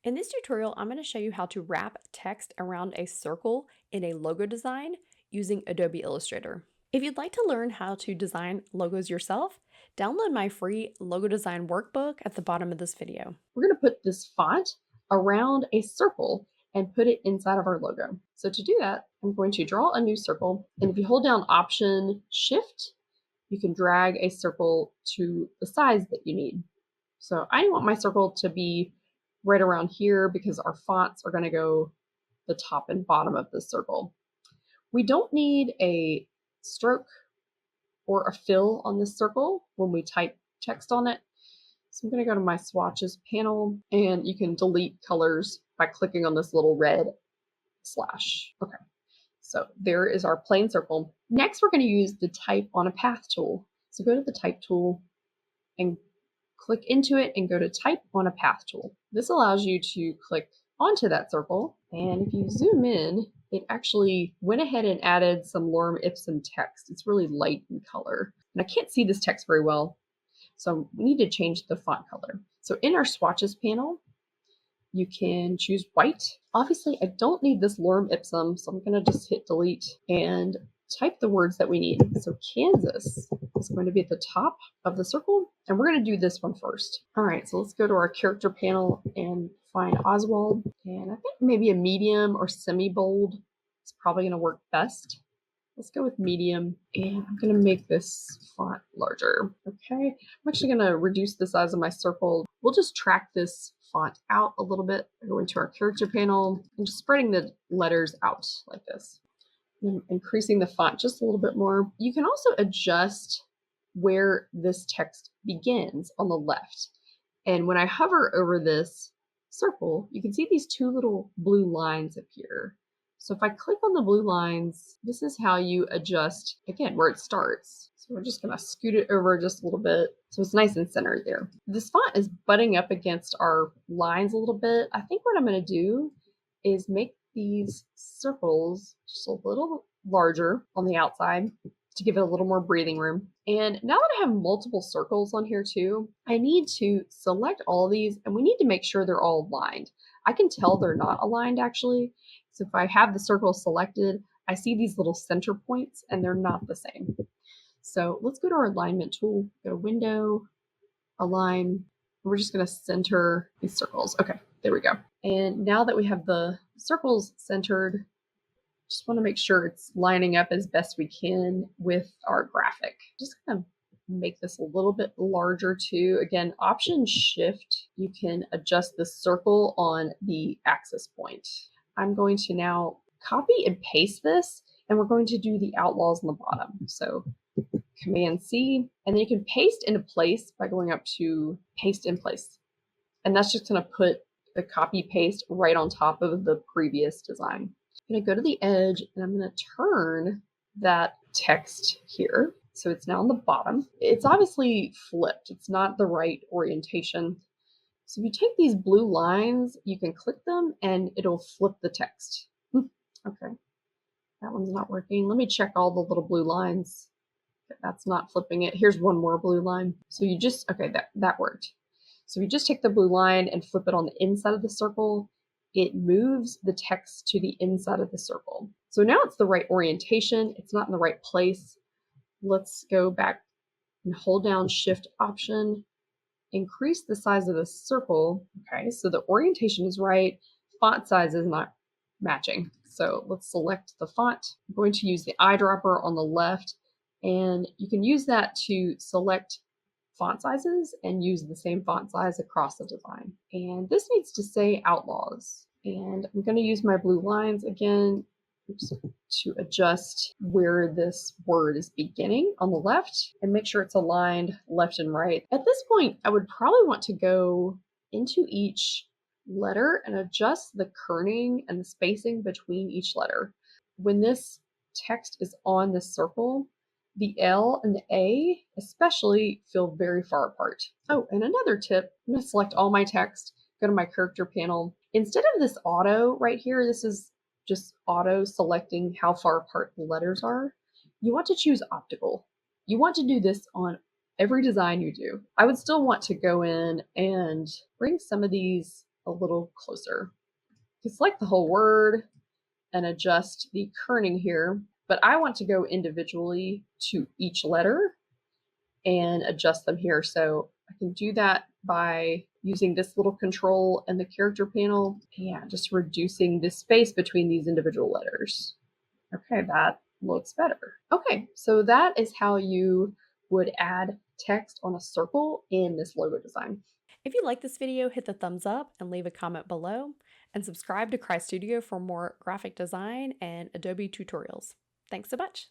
In this tutorial, I'm going to show you how to wrap text around a circle in a logo design using Adobe Illustrator. If you'd like to learn how to design logos yourself, download my free logo design workbook at the bottom of this video. We're going to put this font around a circle and put it inside of our logo. So to do that, I'm going to draw a new circle. And if you hold down Option Shift, you can drag a circle to the size that you need. So I want my circle to be right around here because our fonts are going to go the top and bottom of the circle. We don't need a stroke or a fill on this circle when we type text on it. So I'm going to go to my swatches panel, and you can delete colors by clicking on this little red slash. Okay, so there is our plain circle. Next, we're going to use the type on a path tool. So go to the type tool and click into it and go to type on a path tool. This allows you to click onto that circle, and if you zoom in, it actually went ahead and added some lorem ipsum text. It's really light in color, and I can't see this text very well, so we need to change the font color. So in our swatches panel, you can choose white. Obviously, I don't need this lorem ipsum, so I'm going to just hit delete and type the words that we need. So Kansas is going to be at the top of the circle, and we're going to do this one first. All right, so let's go to our character panel and find Oswald. And I think maybe a medium or semi-bold is probably going to work best. Let's go with medium, and I'm going to make this font larger. Okay, I'm actually going to reduce the size of my circle. We'll just track this font out a little bit. I go into our character panel and just spreading the letters out like this. I'm increasing the font just a little bit more. You can also adjust where this text begins on the left. And when I hover over this circle, you can see these two little blue lines appear. So if I click on the blue lines, this is how you adjust, again, where it starts. So we're just going to scoot it over just a little bit so it's nice and centered there. This font is butting up against our lines a little bit. I think what I'm going to do is make these circles just a little larger on the outside to give it a little more breathing room. And now that I have multiple circles on here too, I need to select all of these, and we need to make sure they're all aligned. I can tell they're not aligned actually. So if I have the circle selected, I see these little center points and they're not the same. So let's go to our alignment tool, go to Window, Align. We're just going to center these circles. Okay, there we go. And now that we have the circles centered, just want to make sure it's lining up as best we can with our graphic. Just kind of make this a little bit larger too. Again, Option Shift, you can adjust the circle on the axis point. I'm going to now copy and paste this, and we're going to do the outlaws on the bottom. So Command C, and then you can paste into place by going up to Paste in Place. And that's just going to put the copy paste right on top of the previous design. I'm going to go to the edge, and I'm going to turn that text here. So it's now on the bottom. It's obviously flipped. It's not the right orientation. So if you take these blue lines, you can click them and it'll flip the text. Okay, that one's not working. Let me check all the little blue lines. That's not flipping it. Here's one more blue line. So you just, okay, that worked. So if you just take the blue line and flip it on the inside of the circle, it moves the text to the inside of the circle. So now it's the right orientation. It's not in the right place. Let's go back and hold down Shift Option, increase the size of the circle. Okay, so the orientation is right. Font size is not matching. So let's select the font. I'm going to use the eyedropper on the left, and you can use that to select font sizes and use the same font size across the design. And this needs to say Outlaws. And I'm going to use my blue lines again to adjust where this word is beginning on the left and make sure it's aligned left and right. At this point, I would probably want to go into each letter and adjust the kerning and the spacing between each letter. When this text is on this circle, the L and the A especially feel very far apart. Oh, and another tip, I'm going to select all my text, go to my character panel. Instead of this auto right here, this is just auto selecting how far apart the letters are. You want to choose optical. You want to do this on every design you do. I would still want to go in and bring some of these a little closer. You can select the whole word and adjust the kerning here, but I want to go individually to each letter and adjust them here. So I can do that by using this little control in the character panel. Yeah, just reducing the space between these individual letters. Okay, that looks better. Okay, so that is how you would add text on a circle in this logo design. If you like this video, hit the thumbs up and leave a comment below, and subscribe to Cry Studio for more graphic design and Adobe tutorials. Thanks so much.